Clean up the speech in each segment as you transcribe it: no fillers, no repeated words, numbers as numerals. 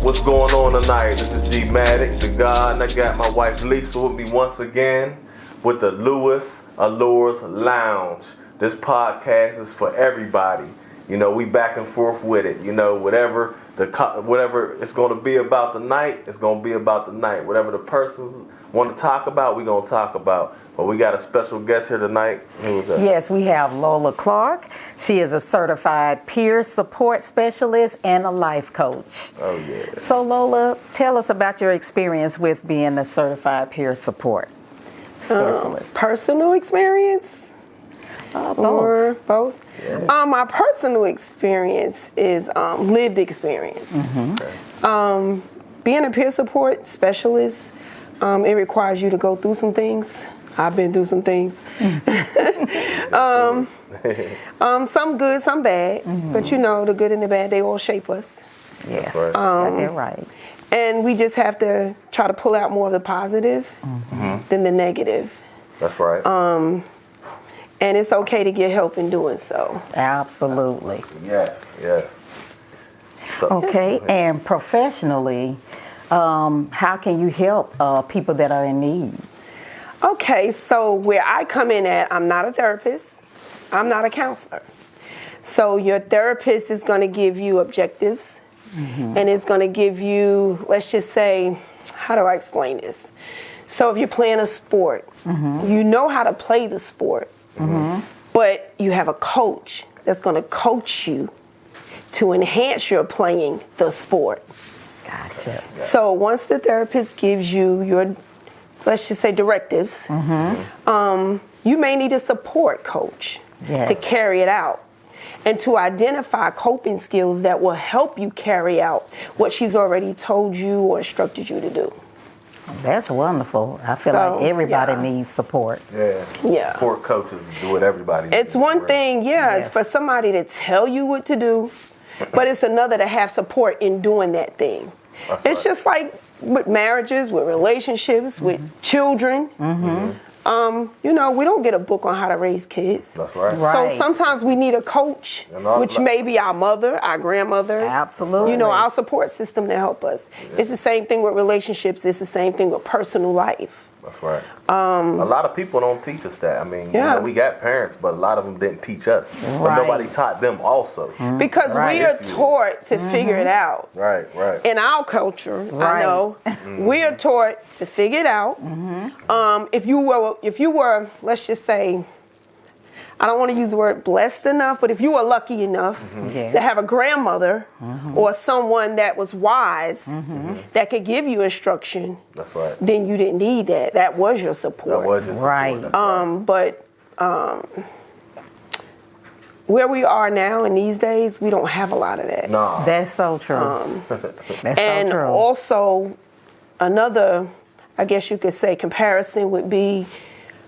What's going on tonight? This is MATIC, the God, and I got my wife Lisa with me once again with the Allures Lounge. This podcast is for everybody. You know, we back and forth with it. You know, whatever it's going to be about the night, it's going to be about the night. Whatever the persons want to talk about, we're going to talk about. But we got a special guest here tonight. Who is that? Yes, we have Lola Clark. She is a certified peer support specialist and a life coach. Oh, yeah. So, Lola, tell us about your experience with being a certified peer support specialist. Personal experience? Or both? Yeah. My personal experience is lived experience. Mm-hmm. Okay. Being a peer support specialist, it requires you to go through some things. I've been through some things. Some good, some bad. Mm-hmm. But you know, the good and the bad, they all shape us. Yes, got that right. And we just have to try to pull out more of the positive than the negative. That's right. And it's okay to get help in doing so. Absolutely. Yes. So, okay, and professionally, how can you help people that are in need? Okay, so where I come in at, I'm not a therapist. I'm not a counselor. So your therapist is going to give you objectives, and it's going to give you, let's just say, how do I explain this? So if you're playing a sport, you know how to play the sport, but you have a coach that's going to coach you to enhance your playing the sport. Gotcha. So once the therapist gives you your, let's just say, directives, you may need a support coach to carry it out and to identify coping skills that will help you carry out what she's already told you or instructed you to do. That's wonderful. I feel like everybody needs support. Yeah. Support coaches do what everybody needs. It's one thing, it's for somebody to tell you what to do, but it's another to have support in doing that thing. It's just like with marriages, with relationships, with children. You know, we don't get a book on how to raise kids. That's right. So sometimes we need a coach, which may be our mother, our grandmother. Absolutely. You know, our support system to help us. It's the same thing with relationships. It's the same thing with personal life. That's right. A lot of people don't teach us that. I mean, you know, we got parents, but a lot of them didn't teach us. But nobody taught them also. Because we are taught to figure it out. Right. In our culture, I know, we are taught to figure it out. If you were, let's just say, I don't want to use the word blessed enough, but if you were lucky enough to have a grandmother or someone that was wise that could give you instruction, then you didn't need that. That was your support. That was your support. But where we are now in these days, we don't have a lot of that. No. That's so true. That's and so true. Also, another, I guess you could say, comparison would be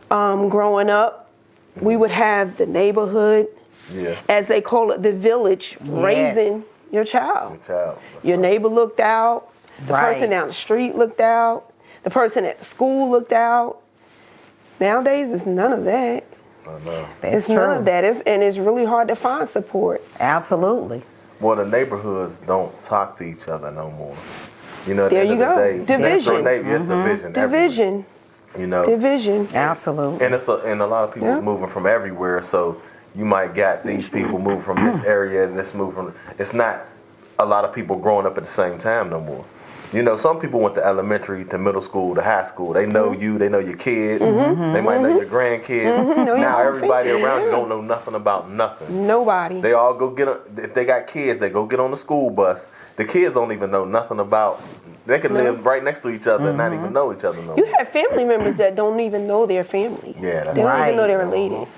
growing up. We would have the neighborhood, as they call it, the village, raising your child. Your neighbor looked out. The person down the street looked out. The person at the school looked out. Nowadays, it's none of that. That's true. None of that. And it's really hard to find support. Absolutely. Well, the neighborhoods don't talk to each other no more. You know, there you go. Division. Division. You know, division. Absolutely. And and a lot of people moving from everywhere, so you might get these people moving from this area and this move from. It's not a lot of people growing up at the same time no more. You know, some people went to elementary, to middle school, to high school. They know you, they know your kids, they might know your grandkids. Now everybody around you don't know nothing about nothing. Nobody. They all go if they got kids, they go get on the school bus. The kids don't even know nothing about. They could live right next to each other and not even know each other no more. You have family members that don't even know their family. Yeah, that's they don't even know they're related.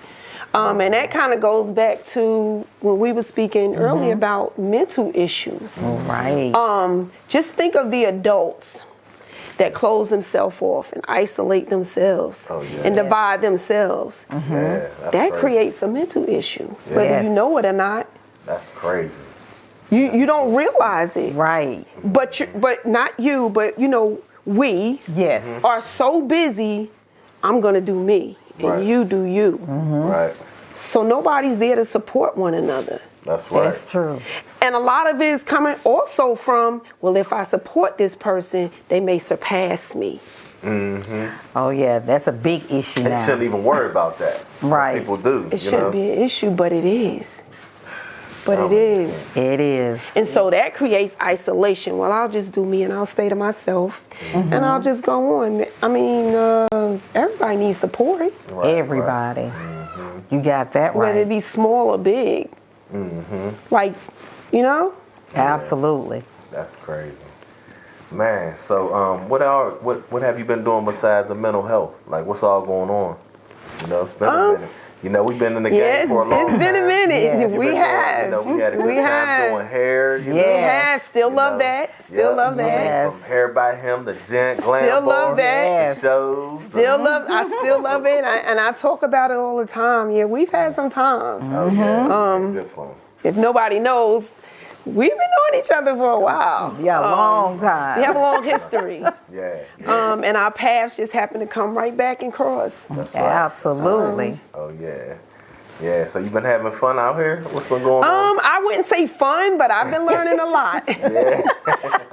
And that kind of goes back to when we were speaking earlier about mental issues. Right. Just think of the adults that close themselves off and isolate themselves and divide themselves. That creates a mental issue, whether you know it or not. That's crazy. You don't realize it. Right. But not you, but you know, we are so busy, I'm gonna do me and you do you. Right. So nobody's there to support one another. That's right. That's true. And a lot of it is coming also from, well, if I support this person, they may surpass me. Oh yeah, that's a big issue And you now. shouldn't even worry about that. Right. People do. It shouldn't be an issue, but it is. But it is. It is. And so that creates isolation. Well, I'll just do me and I'll stay to myself and I'll just go on. I mean, everybody needs support, Right, Everybody. Right. You got that right. whether it be small or big. Like, you know? Absolutely. That's crazy. Man, so what have you been doing besides the mental health? Like, what's all going on? You know, it's been a minute. You know, we've been in the game for a long time. It's been a minute. Yes. We have. You know, we had a good time doing hair. You We have. Still love that. Still love that. Yes. From Hair by Him, the Gent Glam Still Bar, love that. the shows. I still love it. And I talk about it all the time. Yeah, we've had some times. Oh, yeah. Good fun. If nobody knows, we've been knowing each other for a while. Yeah, a long time. We have a long history. Yeah. And our paths just happen to come right back and cross. That's right. Absolutely. Oh, yeah. Yeah, so you've been having fun out here? What's been going on? I wouldn't say fun, but I've been learning a lot. Yeah.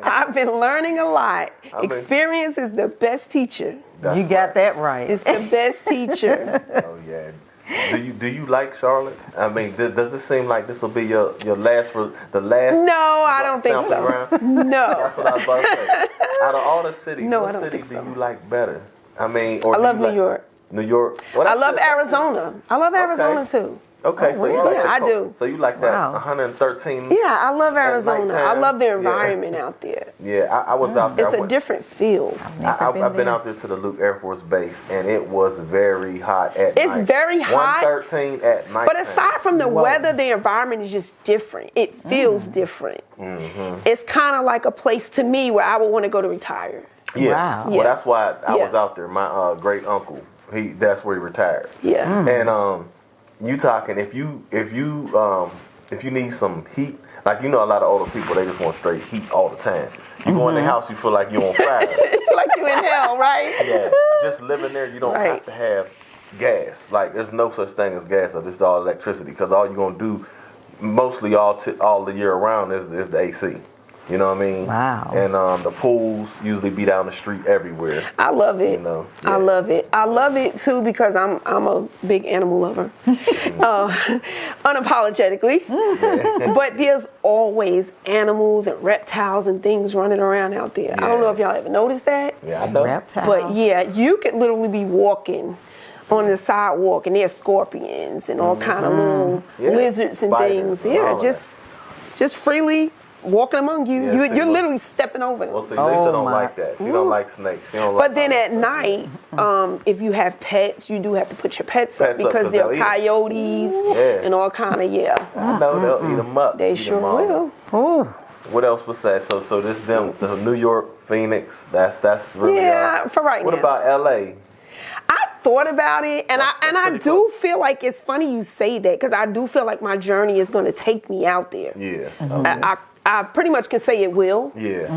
I've been learning a lot. I mean- Experience is the best teacher. That's You got right. that right. It's the best teacher. Oh, yeah. Do you like Charlotte? I mean, does it seem like this will be your last the last? No, I don't think sample so. round? No. That's what I was about to say. Out of all the cities, No, I what don't city think do so. you like better? I mean, or I do love you New like- York. New York. Well, I that's love it. Arizona. I love Arizona too. Okay, so you like Yeah, the I cold- do. So you like that Wow. 113? Yeah, I love Arizona. I nighttime, love the yeah. environment out there. Yeah, I was out there. It's a different feel. I've been out there to the Luke Air Force Base, and it was very hot at night. It's very hot. 113 at night. But aside from the weather, the environment is just different. It feels different. It's kind of like a place to me where I would want to go to retire. Yeah. Wow. Well, Yeah. that's why I Yeah. was out there. My great uncle, that's where he retired. Yeah. And you talking if you need some heat, like a lot of older people, they just want straight heat all the time. You go in the house, you feel like you're on fire. Like you in hell, right? Yeah, just living there, you don't Right. have to have gas. Like there's no such thing as gas. It's all electricity. Because all you're gonna do, mostly all the year around, is the AC. You know what I mean? Wow. And the pools usually be down the street everywhere. I love it. You know, I yeah. love it. I love it too because I'm a big animal lover, unapologetically. But there's always animals and reptiles and things running around out there. I don't know if y'all ever noticed that. Yeah, I know. Reptiles. But yeah, you could literally be walking on the sidewalk and there's scorpions and all kind of little Yeah. lizards and Spiders things. and Yeah, all that. just freely walking among you. Yeah, see, You're look. literally stepping over them. Well, see, Lisa don't my. like that. She don't like snakes. She don't like But then all at that night, if you have pets, you do have to put your pets up Pets up because 'cause there are they'll eat 'em. coyotes Yeah. and all kind of stuff. I know they'll eat them up. They eat sure 'em all. will. Ooh. What else was that? So this them. So New York, Phoenix. That's really Yeah, for right What now. about LA? I thought about it, and That's I pretty do cool. feel like it's funny you say that because I do feel like my journey is going to take me out there. Yeah. I pretty much can say it will. Yeah.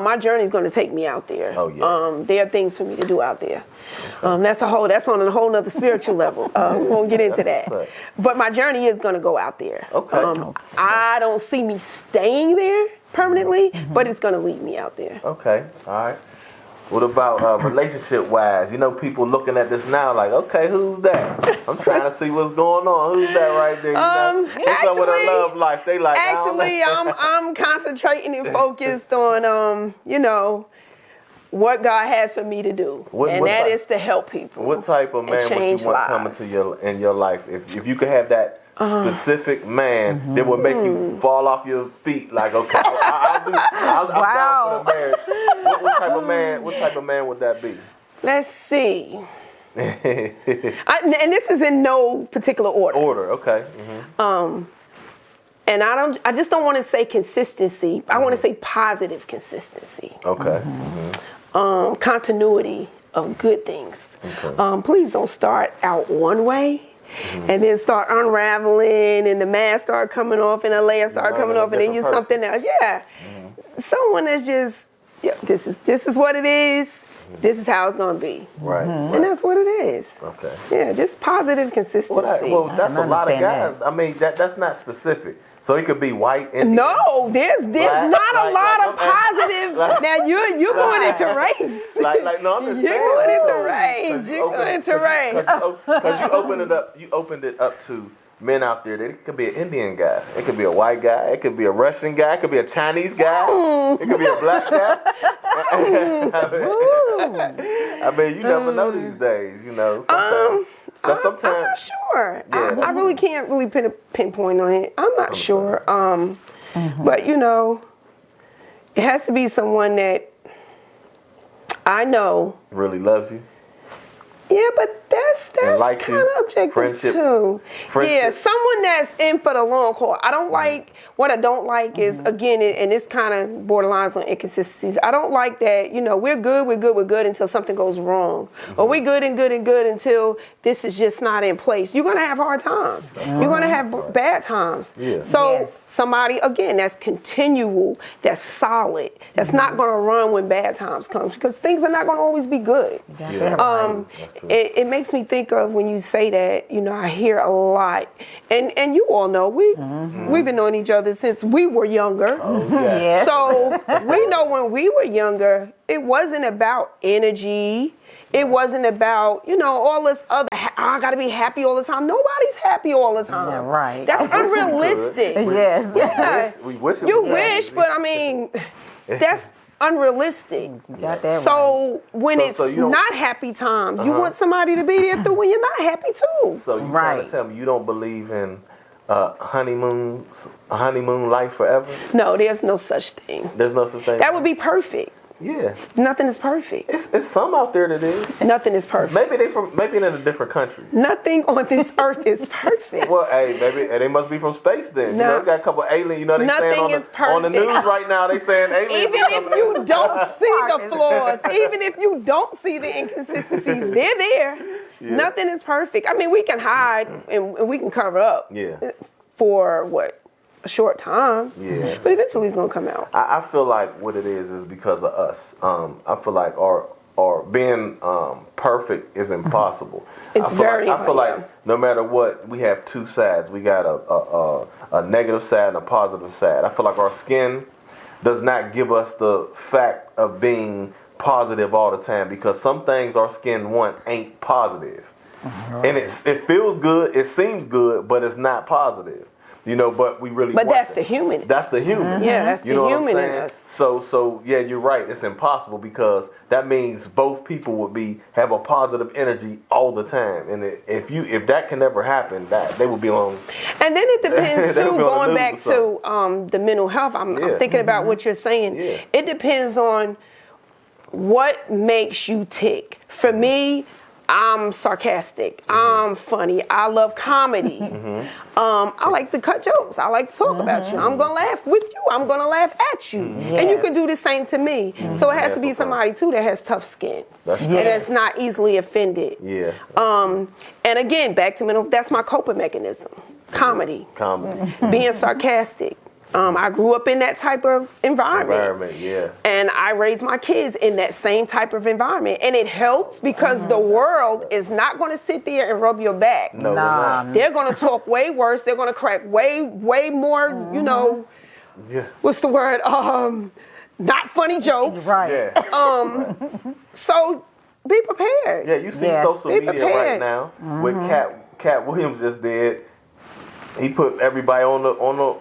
My journey is going to take me out there. Oh, yeah. There are things for me to do out there. That's on a whole nother spiritual level. We won't get into That's that. right. But my journey is going to go out there. Okay. I don't see me staying there permanently, but it's going to lead me out there. Okay. All right. What about relationship-wise? People looking at this now like, okay, who's that? I'm trying to see what's going on. Who's that right there? What's up with her love life? They like, I don't know. Actually, I'm concentrating and focused on, what God has for me to do, What that type- is to help people. What type of man would change you want coming lives. to in your life? If you could have that specific man that would make you fall off your feet, like, okay, I'm down for the marriage. What type of man would that be? Let's see. And this is in no particular order. Okay. And I just don't want to say consistency. I want to say positive consistency. Okay. Continuity of good things. Okay. Please don't start out one way and then start unraveling and the mask start coming off and the layer start coming off and then you're something else. Yeah. Someone that's just, this is what it is This is how it's going to be. Right. And that's what it is. Okay. Yeah, just positive consistency. Well, that's a lot of understand guys. I mean, that's not specific. So it could be white, Indian. No, there's Black, not a like, lot like, of positive. Now you're going into race. No, I'm just You're saying. going into though. race. 'Cause You're going into race. Because you opened it up to men out there. It could be an Indian guy. It could be a white guy. It could be a Russian guy. It could be a Chinese guy. It could be a black guy. I mean, you never know these days. You know, sometimes. Sometimes I'm not sure. Yeah, I really can't really pinpoint on it. I'm not sure. But you know, it has to be someone that I know really loves you. Yeah, but that's like kind you. of objective Friendship. too. Friendship. Yeah, someone that's in for the long haul. I don't like, what I don't like is, again, and this kind of borderlines on inconsistencies. I don't like that, you know, we're good until something goes wrong. Or we're good until this is just not in place. You're going to have hard times. You're going to have bad times. Yeah. So somebody, again, that's continual, that's solid, that's not going to run when bad times come, because things are not going to always be good. It makes me think of when you say that, you know, I hear a lot, and you all know we've been knowing each other since we were younger. Oh, yes. So we know when we were younger, it wasn't about energy. It wasn't about, you know, all this other, I gotta be happy all the time. Nobody's happy all the time. Yeah, right. That's unrealistic. Yes. Yeah. We wish it You was wish, that. but I mean, that's unrealistic. You got that right. So when So it's you don't- not happy times, you want somebody to be there through when you're not happy too. So you trying Right. to tell me you don't believe in honeymoon life forever? No, there's no such thing. There's no such thing. That would be perfect. Yeah. Nothing is perfect. It's some out there that is. Nothing is perfect. Maybe in a different country. Nothing on this earth is perfect. Well, hey, maybe they must be from space then. No. You know, they got a couple of aliens. You know, they saying Nothing is on the perfect. news right now. They saying aliens. Even are if coming you in. don't see the flaws, even if you don't see the inconsistencies, they're there. Yeah. Nothing is perfect. I mean, we can hide and we can cover up Yeah. for a short time. Yeah. But eventually it's gonna come out. I feel like what it is because of us. I feel like our being perfect is impossible. It's very I feel hard, like no matter what, we have two sides. We got a negative side and a positive side. I feel like our skin does not give us the fact of being positive all the time, because some things our skin want ain't positive. And it feels good, it seems good, but it's not positive. You know, but we really But want that's that. the human. That's the human. Yeah, that's You know the what I'm human in saying? us. So yeah, you're right. It's impossible, because that means both people would have a positive energy all the time, and if that can never happen, that they would be on. And then it depends They too, would be on the going news back or to the mental health. I'm thinking about what you're saying. Yeah. It depends on what makes you tick. For me, I'm sarcastic. I'm funny. I love comedy. I like to cut jokes. I like to talk about you. I'm gonna laugh with you. I'm gonna laugh at you. And you can do the same to me. So it has to be somebody too that has tough skin. That's And that's not easily offended. Yeah. And again, back to mental, that's my coping mechanism. Comedy. Being sarcastic. I grew up in that type of environment. Yeah. And I raised my kids in that same type of environment. And it helps because the world is not going to sit there and rub your back. No, they're not. They're going to talk way worse. They're going to crack way more, you know, Yeah. what's the word? Not funny jokes. Right. Yeah. So be prepared. Yeah, you see Yes. social Be media prepared. right now. What Cat Williams just did. He put everybody on the.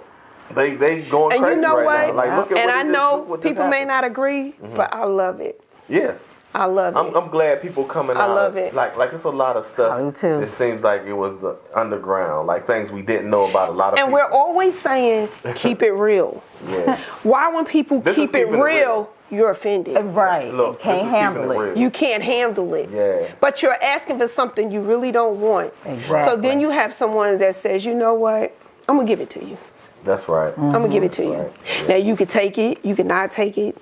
They going And crazy you know right what? now. Like, look at And what I he just- know look what just people may happened. not agree, but I love it. Yeah. I love it. I'm glad people coming I out. love it. Like it's a lot of stuff. I do too. It seems like it was the underground, like things we didn't know about a lot of And people. we're always saying, keep it real. Yeah. Why, when people This is keep it keeping it real, real. you're offended? Right. Look, Can't this is handle keeping it. real. You can't handle it. Yeah. But you're asking for something you really don't want. Exactly. So then you have someone that says, you know what? I'm going to give it to you. That's right. I'm going to give it to you. Right. Now, you can take it. You can not take it.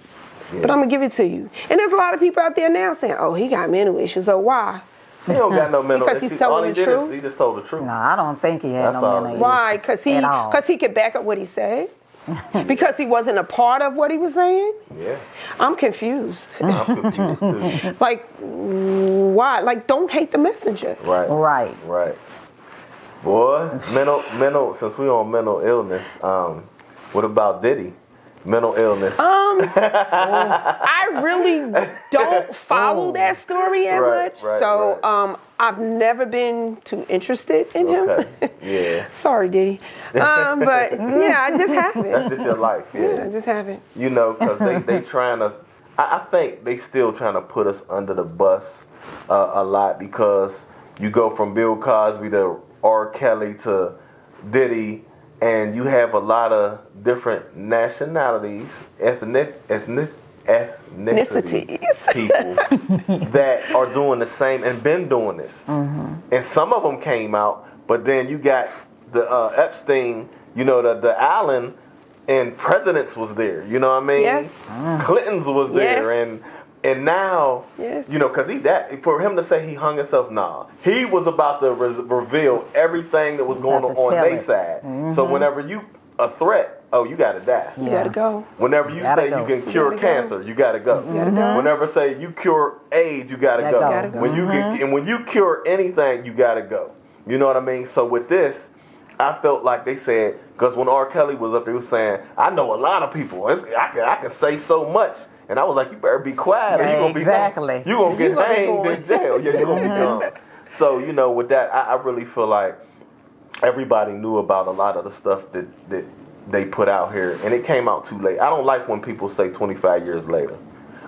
But I'm going to give it to you. And there's a lot of people out there now saying, oh, he got mental issues. So why? He don't got no mental Because issues. he's telling All he the did truth? is he just told the truth. No, I don't think he had That's no all mental it is. Why? issues at all. Because he could back up what he said. Because he wasn't a part of what he was saying? Yeah. I'm confused. I'm confused too. Like, why? Like, don't hate the messenger. Right. Boy, mental. Since we on mental illness, what about Diddy? Mental illness. I really don't follow that story that much. So I've never been too interested in him. Yeah. Sorry, Diddy. But yeah, I just haven't. That's just your life. Yeah, I just haven't. You know, because they trying to. I think they still trying to put us under the bus a lot, because you go from Bill Cosby to R. Kelly to Diddy. And you have a lot of different nationalities, ethnicities people that are doing the same and been doing this. Mm-hmm. And some of them came out, but then you got the Epstein, you know, the Allen, and presidents was there. You know what I mean? Yes. Clinton's was there, yes. And now, you know, because for him to say he hung himself, he was about to reveal everything that was going on their side. Mm-hmm. So whenever you a threat, you got to die. You got to go. Whenever you say you can cure cancer, you got to go. Whenever say you cure AIDS, you got to go. When you cure anything, you got to go. You know what I mean? So with this, I felt like they said, because when R. Kelly was up there, he was saying, I know a lot of people. I can say so much. And I was like, you better be quiet. Yeah, you're going to get hanged in jail. Yeah, you're going to be gone. So, you know, with that, I really feel like everybody knew about a lot of the stuff that they put out here. And it came out too late. I don't like when people say 25 years later.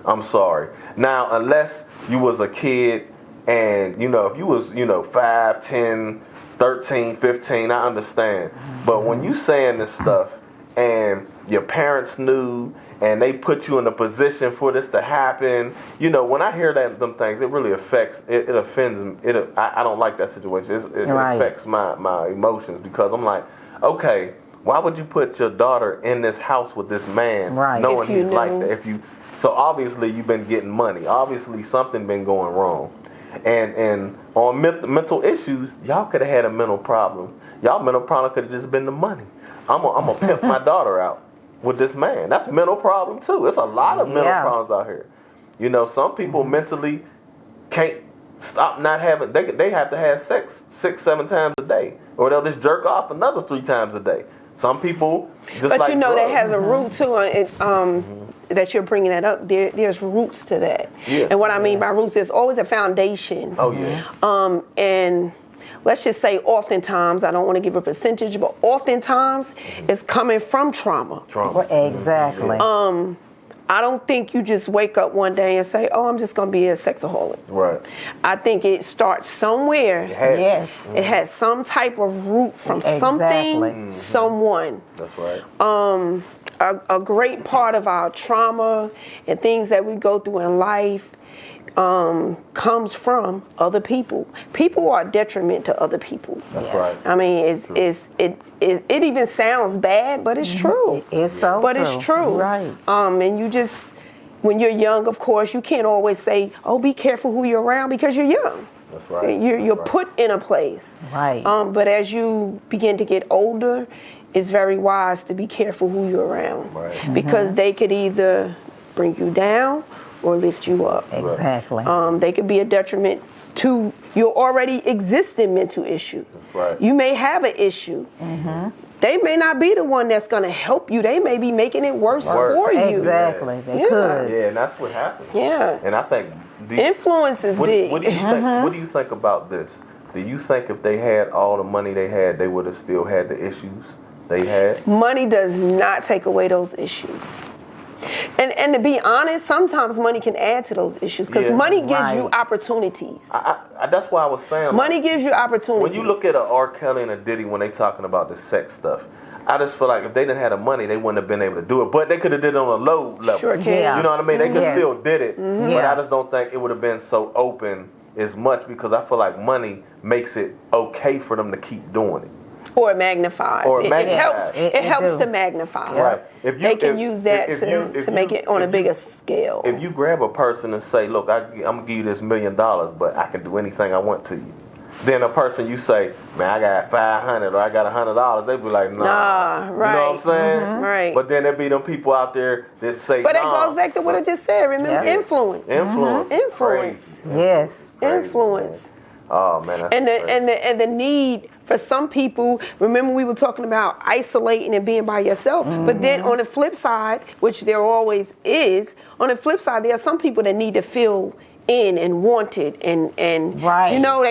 I'm sorry. Now, unless you was a kid and, you know, if you was, you know, 5, 10, 13, 15, I understand. But when you saying this stuff and your parents knew and they put you in a position for this to happen, you know, when I hear them things, it really affects, it offends me. I don't like that situation. It affects my emotions, because I'm like, okay, why would you put your daughter in this house with this man knowing he's like that? So obviously you've been getting money. Obviously something been going wrong. And on mental issues, y'all could have had a mental problem. Y'all mental problem could have just been the money. I'm gonna pimp my daughter out with this man. That's a mental problem too. There's a lot of mental problems out here. You know, some people mentally can't stop not having. They have to have sex 6-7 times a day, or they'll just jerk off another 3 times a day. Some people just but like you know drugs. that has a root too. That you're bringing that up. There's roots to that. Yeah. And what I mean by roots, there's always a foundation. Oh yeah. And let's just say oftentimes, I don't want to give a percentage, but oftentimes it's coming from trauma. Exactly. I don't think you just wake up one day and say, I'm just going to be a sexaholic. Right. I think it starts somewhere. It has some type of root from something, someone. That's right. A great part of our trauma and things that we go through in life comes from other people. People are a detriment to other people. That's right. I mean, it even sounds bad, but it's true. It's so but true. It's true. Right. And you just, when you're young, of course, you can't always say, be careful who you're around, because you're young. That's right. You're put in a place. Right. But as you begin to get older, it's very wise to be careful who you're around. Right. Because they could either bring you down or lift you up. Exactly. They could be a detriment to your already existing mental issue. That's right. You may have an issue. Mm-hmm. They may not be the one that's going to help you. They may be making it worse for you. Exactly. They could. Yeah, and that's what happens. Yeah. And I think influence is big. What do you think? What do you think about this? Do you think if they had all the money they had, they would have still had the issues they had? Money does not take away those issues. And to be honest, sometimes money can add to those issues, because money gives you opportunities. That's why I was saying. Money gives you opportunities. When you look at a R. Kelly and a Diddy, when they talking about the sex stuff, I just feel like if they didn't have the money, they wouldn't have been able to do it. But they could have did it on a low level. Sure can. Yeah. You know what I mean? They could still did it. But I just don't think it would have been so open as much, because I feel like money makes it okay for them to keep doing it. Or it magnifies. It helps to magnify. Right. They can use that to make it on a bigger scale. If you grab a person and say, look, I'm going to give you this $1 million, but I can do anything I want to you. Then a person you say, man, I got $500 or I got $100, they be like, nah. Right. You know what I'm saying? Right. But then there be them people out there that say, But it nah. goes back to what I just said. Remember, influence. Influence. Influence. Crazy. Yes. Crazy, Influence. Man. Oh man. That's And crazy. the need for some people. Remember, we were talking about isolating and being by yourself. But then on the flip side, which there always is, on the flip side, there are some people that need to feel in and wanted and Right. you know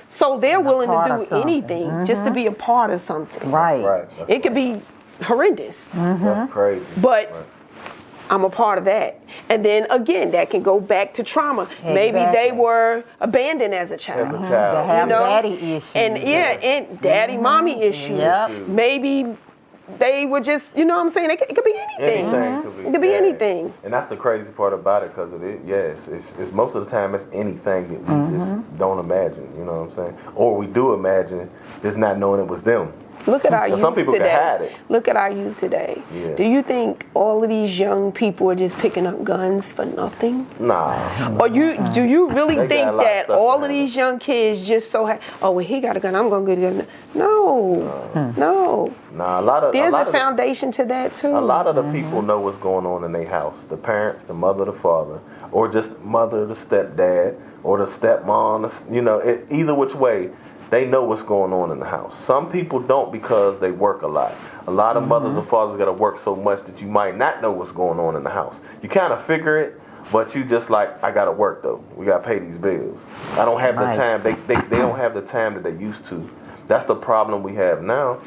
so they're willing part to of do something. anything just to be a part of something. Right. Right. It could be horrendous, That's crazy. but Right. I'm a part of that. And then again, that can go back to trauma. Maybe they Exactly. were abandoned as a child. As a They child. have You know? daddy issues. And and daddy, mommy issues. Yep. Maybe they were just, you know what I'm saying? It could be anything. It could be yeah. anything. And that's the crazy part about it, because it's most of the time it's anything that we just don't imagine. You know what I'm saying? Or we do imagine, just not knowing it was them. Look at our youth Some people today. can hide it. Look at our youth today. Yeah. Do you think all of these young people are just picking up guns for nothing? Nah. Or do you really They got think a lot of that stuff all to of handle. these young kids just oh, well, he got a gun, I'm going to get a gun. No. Nah. A lot of There's a lot a of the- foundation to that too. A lot of the people know what's going on in their house. The parents, the mother, the father, or just mother, the stepdad, or the stepmom. You know, either which way, they know what's going on in the house. Some people don't because they work a lot. A lot of mothers and fathers got to work so much that you might not know what's going on in the house. You kind of figure it, but you just like, I got to work though. We got to pay these bills. I don't have the Right. time. They don't have the time that they used to. That's the problem we have now.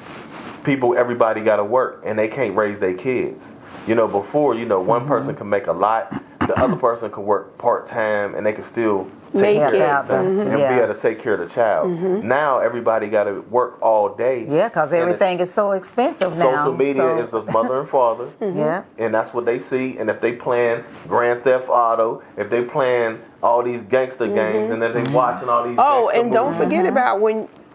Everybody got to work, and they can't raise their kids. You know, before, one person can make a lot, the other person can work part-time, and they can still take Make care it. of everything and Yeah. be able to take care of the child. Now, everybody got to work all day. Yeah, because And everything is so expensive now. Social media so- is the mother and father, Yeah. and that's what they see. And if they playing Grand Theft Auto, if they playing all these gangster games, and then they watching all these Oh, gangster and don't movies. forget about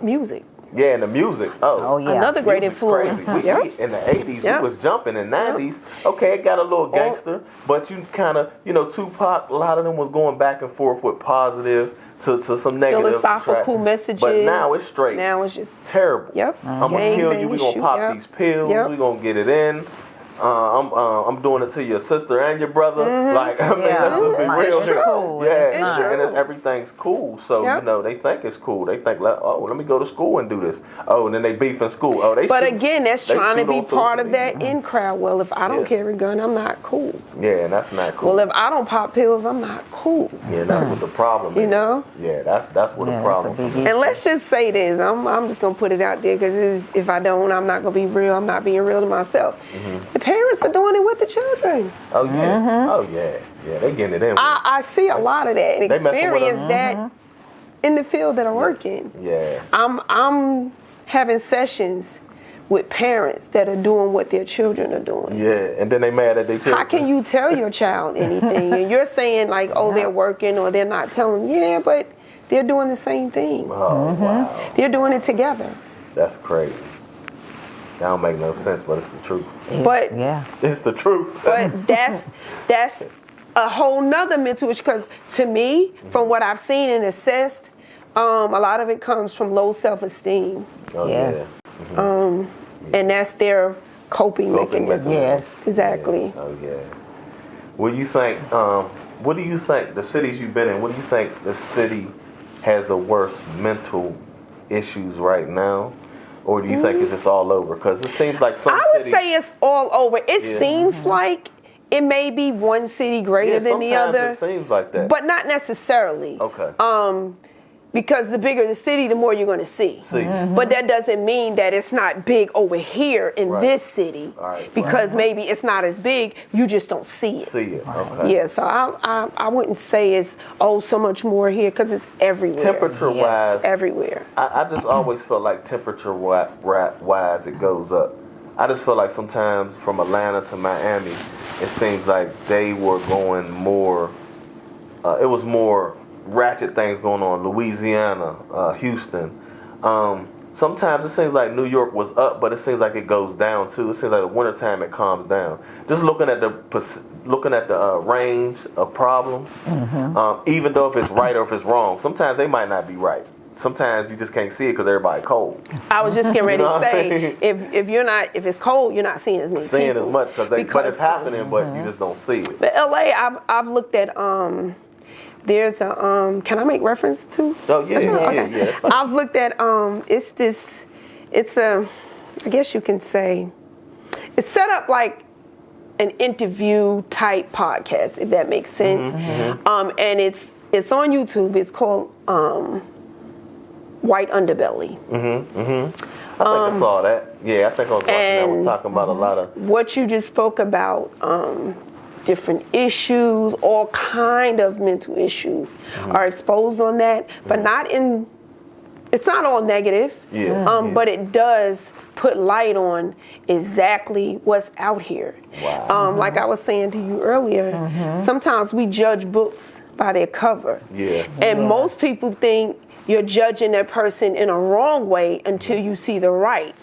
music. Yeah, and the music. Oh, yeah. Another great Music's influence. crazy. Yep. In the 80s, Yep. we was jumping. In 90s, okay, it got a little gangster, but you kind of, Tupac, a lot of them was going back and forth with positive to some negative. Philosophical track. messages. But now it's straight. Now it's just Terrible. Yep. I'm going to Gang kill you. bang We're and going to shoot. pop Yep. these pills. Yep. We're going to get it in. I'm doing it to your sister and your brother. Like, I mean, Yeah. let's just be Like, real it's here. cool. Yeah, It's true. and everything's cool. So, Yep. they think it's cool. They think, let me go to school and do this. Oh, and then they beef in school. Oh, they But shoot- again, that's they trying to shoot be on part social of that media. in crowd. Well, if I don't Yeah. carry a gun, I'm not cool. Yeah, and that's not cool. Well, if I don't pop pills, I'm not cool. Yeah, that's what the problem is. You know? Yeah, that's what Yeah, the that's a problem big is. issue. And let's just say this. I'm just going to put it out there because if I don't, I'm not going to be real. I'm not being real to myself. The parents are doing it with the children. Oh yeah. Oh yeah. Yeah, they getting it in. I see a lot of that and They messing with experience us. that in the field that I work in. Yeah. I'm having sessions with parents that are doing what their children are doing. Yeah, and then they mad at their children. How can you tell your child anything? And you're saying like, oh, they're working or they're not telling. Yeah, but they're doing the same thing. Oh wow, They're doing it together. that's crazy. That don't make no sense, but it's the truth. But Yeah. It's the truth. but that's a whole nother mental issue because to me, from what I've seen and assessed, a lot of it comes from low self-esteem. Oh Yes. And that's their coping Coping mechanism. Yes. Exactly. Yeah. Oh yeah. What do you think? What do you think the cities you've been in? What do you think the city has the worst mental issues right now, or do you think it's just all over? Because it seems like some I would cities. say it's all over. It Yeah. seems like it may be one city greater Yeah, than the sometimes other, it seems like that. but not necessarily. Okay. Because the bigger the city, the more you're going to see. See. But that doesn't mean that it's not big over here in Right. this city. Right, Because maybe it's not as big, you just don't see it. See it. Okay. Yeah, so I wouldn't say it's so much more here because it's everywhere. Temperature wise, Everywhere. I just always felt like temperature wise it goes up. I just feel like sometimes from Atlanta to Miami, it seems like they were going more. It was more ratchet things going on. Louisiana, Houston. Sometimes it seems like New York was up, but it seems like it goes down too. It seems like the wintertime it calms down. Just looking at the range of problems, even though if it's right or if it's wrong, sometimes they might not be right. sometimes you just can't see it because everybody cold. I was just getting ready You know to what I say, if it's cold, you're not seeing as many Seeing people. as much but it's happening, but you just don't see it. But LA, I've looked at there's a can I make reference to? Oh yeah, Okay. yeah. I've looked at it's a, I guess you can say, it's set up like an interview type podcast, if that makes sense. And it's on YouTube. It's called White Underbelly. I think I saw that. Yeah, I think I was watching that. Was talking about a lot of what you just spoke about. Different issues, all kind of mental issues are exposed on that, but not in. It's not all negative. But it does put light on exactly what's out here. Wow. Like I was saying to you earlier, sometimes we judge books by their cover. And most people think you're judging that person in a wrong way until you see the right.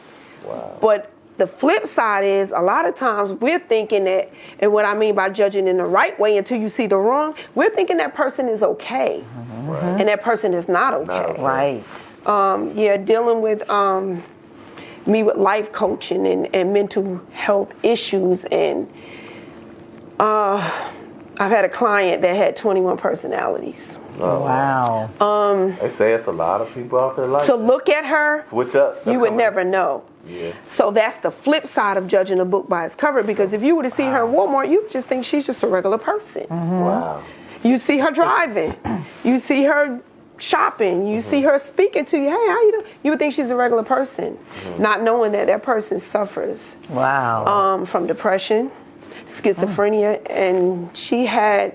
Wow. But the flip side is a lot of times we're thinking that, and what I mean by judging in the right way until you see the wrong, we're thinking that person is okay. And that person is not okay. Right. Dealing with me with life coaching and mental health issues, and I've had a client that had 21 personalities. Oh, Wow. they say it's a lot of people out there like To that. look at her, Switch up. you would never know. Yeah. So that's the flip side of judging a book by its cover, because if you were to see her in Walmart, you would just think she's just a regular person. Wow. You see her driving, you see her shopping, you see her speaking to you, hey, how you doing? You would think she's a regular person, not knowing that that person suffers Wow. from depression, schizophrenia, and she had,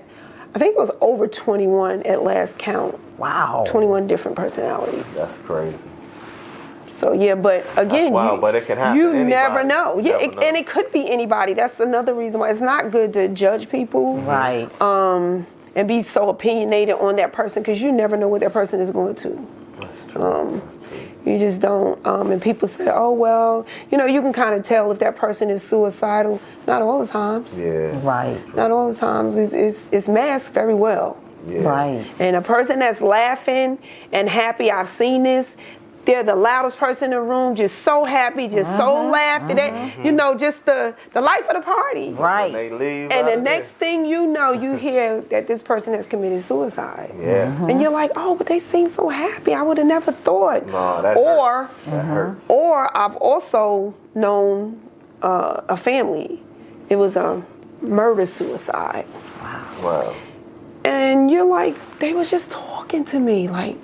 I think it was over 21 at last count. Wow. 21 different personalities. That's crazy. So yeah, but again, but it can happen you to never anybody. know. You Yeah, never know. and it could be anybody. That's another reason why it's not good to judge people. Right. And be so opinionated on that person, because you never know what that person is going to. That's true. You just don't. And people say, oh, well, you can kind of tell if that person is suicidal. Not all the times. Yeah. Right. Not all the times. It's masked very well. Yeah. Right. And a person that's laughing and happy, I've seen this, they're the loudest person in the room, just so happy, just so laughing. Just the life of the party. Right. When they leave And out the of next thing you know, you hear that this person has committed suicide. there. Yeah. And you're like, oh, but they seem so happy. I would have never thought. No, that Or hurts. That hurts. or I've also known a family. It was a murder-suicide. Wow. And you're like, they was just talking to me like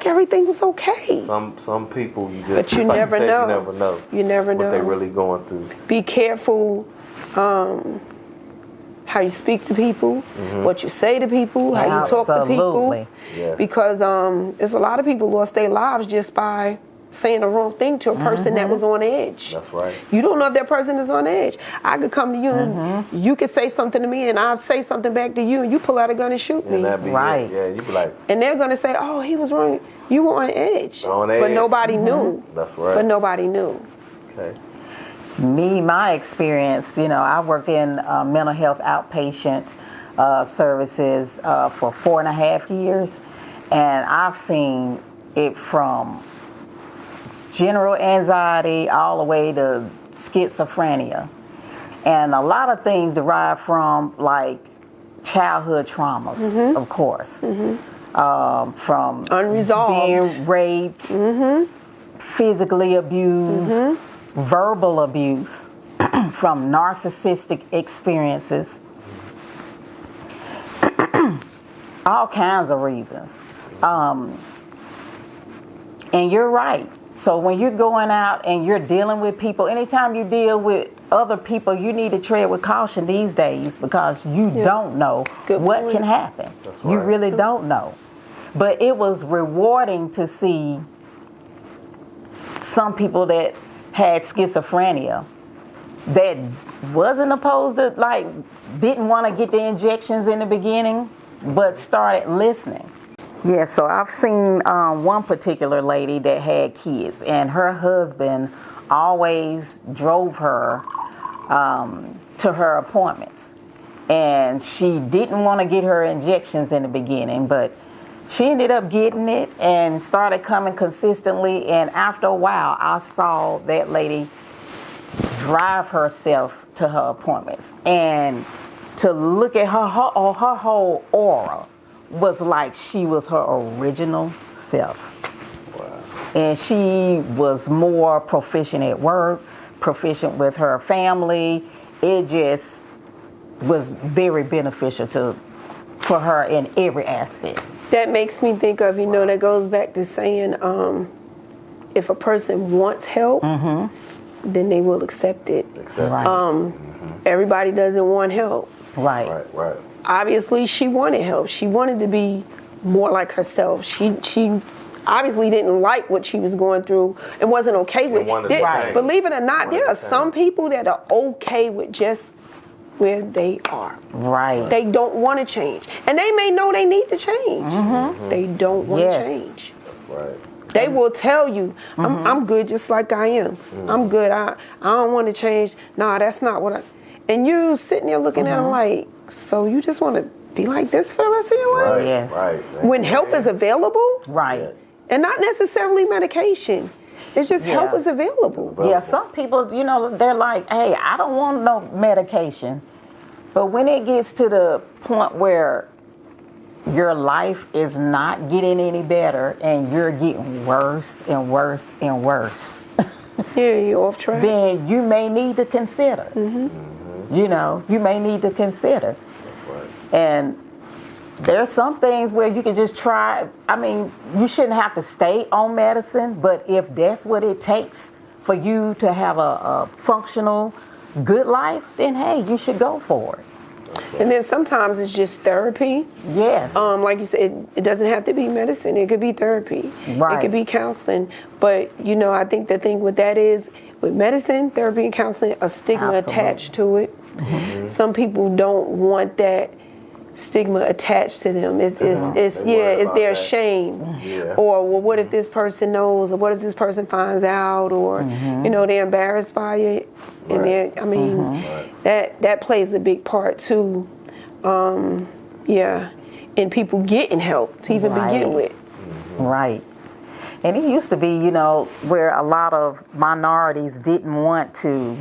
everything was okay. Some people you just. But you just like never said, know. You never know. You never what know. they really going through. Be careful how you speak to people, what you say to people, how you talk to people. Absolutely. Yeah. Because there's a lot of people lost their lives just by saying the wrong thing to a person that was on edge. That's right. You don't know if that person is on edge. I could come to you and you could say something to me and I'll say something back to you and you pull out a gun and shoot me. And that be Right. Yeah, you be like, And they're going to say, oh, he was wrong. You were on edge. On But edge. nobody knew. that's right. But nobody knew. Okay. My experience, I worked in mental health outpatient services for 4.5 years, and I've seen it from general anxiety all the way to schizophrenia. And a lot of things derive from like childhood traumas, of course. From Unresolved. being raped, physically abused, verbal abuse, from narcissistic experiences, all kinds of reasons. And you're right. So when you're going out and you're dealing with people, anytime you deal with other people, you need to tread with caution these days, because you don't know what point. can happen. That's You right. really don't know. But it was rewarding to see some people that had schizophrenia that wasn't opposed to, didn't want to get the injections in the beginning, but started listening. Yeah, so I've seen one particular lady that had kids, and her husband always drove her to her appointments. And she didn't want to get her injections in the beginning, but she ended up getting it and started coming consistently. And after a while, I saw that lady drive herself to her appointments. And to look at her whole aura was like she was her original self. Wow. And she was more proficient at work, proficient with her family. It just was very beneficial for her in every aspect. That makes me think of, that goes back to saying, if a person wants help, then they will accept it. Right. Everybody doesn't want help. Right. Right. Obviously, she wanted help. She wanted to be more like herself. She obviously didn't like what she was going through and wasn't okay with it. Right. Believe it or not, there are some people that are okay with just where they are. Right. They don't want to change. And they may know they need to change. They don't want to change. That's right. They will tell you, I'm good just like I am. I'm good. I don't want to change. Nah, that's not what I... And you sitting there looking at them like, so you just want to be like this for the rest of your life? Right. Yes. Right. When help is available? Right. And not necessarily medication. It's just help is available. Yeah, some people, they're like, hey, I don't want no medication. But when it gets to the point where your life is not getting any better and you're getting worse and worse and worse, Yeah, you're off track. then you may need to consider. You may need to consider. That's right. And there's some things where you can just try. I mean, you shouldn't have to stay on medicine, but if that's what it takes for you to have a functional, good life, then hey, you should go for it. And then sometimes it's just therapy. Yes. Like you said, it doesn't have to be medicine. It could be therapy. Right. It could be counseling. But, I think the thing with that is, with medicine, therapy, and counseling, a stigma attached to it. Some people don't want that stigma attached to them. It's their shame. Yeah. Or, well, what if this person knows? Or what if this person finds out? Or, they're embarrassed by it. And that plays a big part too. In people getting help to even begin with. Right. And it used to be, where a lot of minorities didn't want to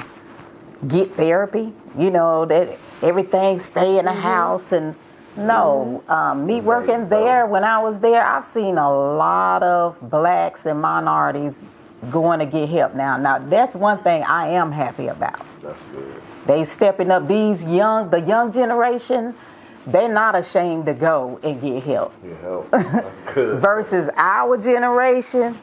get therapy, that everything stay in the house. And me working there, when I was there, I've seen a lot of blacks and minorities going to get help now. That's one thing I am happy about. That's good. They stepping up. The young generation, they're not ashamed to go and get help. Get help. That's good. Versus our generation,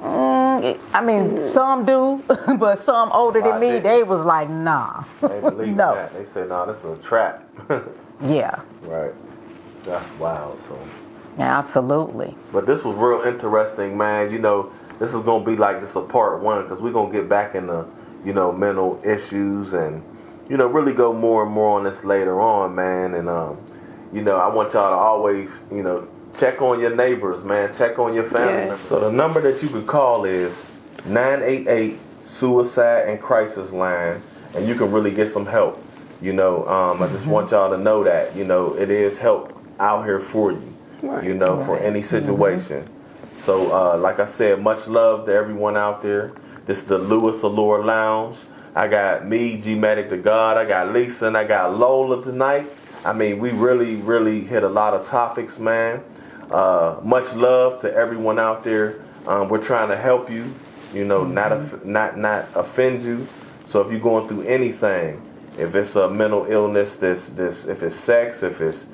some do, but some older than me, they was like, nah. They believe No. that. They say, nah, this is a trap. Yeah. Right. That's wild. So. Yeah, absolutely. But this was real interesting, man. This is going to be like just a part one because we're going to get back into, mental issues and, really go more and more on this later on, man. And, I want y'all to always, check on your neighbors, man. Check on your family. Yes. So the number that you can call is 988 Suicide and Crisis Line, and you can really get some help. I just want y'all to know that, it is help out here for you, for any situation. So, like I said, much love to everyone out there. This is the Allure Lounge. I got me, MATIC the God. I got Lisa and I got Lola tonight. We really, really hit a lot of topics, man. Much love to everyone out there. We're trying to help you, not offend you. So if you're going through anything, if it's a mental illness, if it's sex, if it's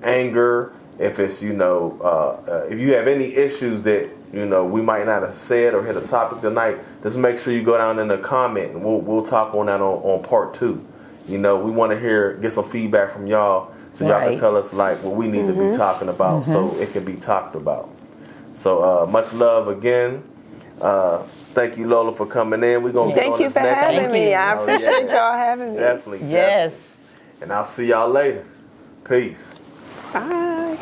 anger, if it's if you have any issues that we might not have said or hit a topic tonight, just make sure you go down in the comment and we'll talk on that on part 2. We want to get some feedback from y'all so y'all can tell us what we need to be talking about so it can be talked about. So much love again. Thank you, Lola, for coming in. We're gonna get on this next Thank you for having me. week. I appreciate y'all having me. Definitely. Yes. And I'll see y'all later. Peace. Bye.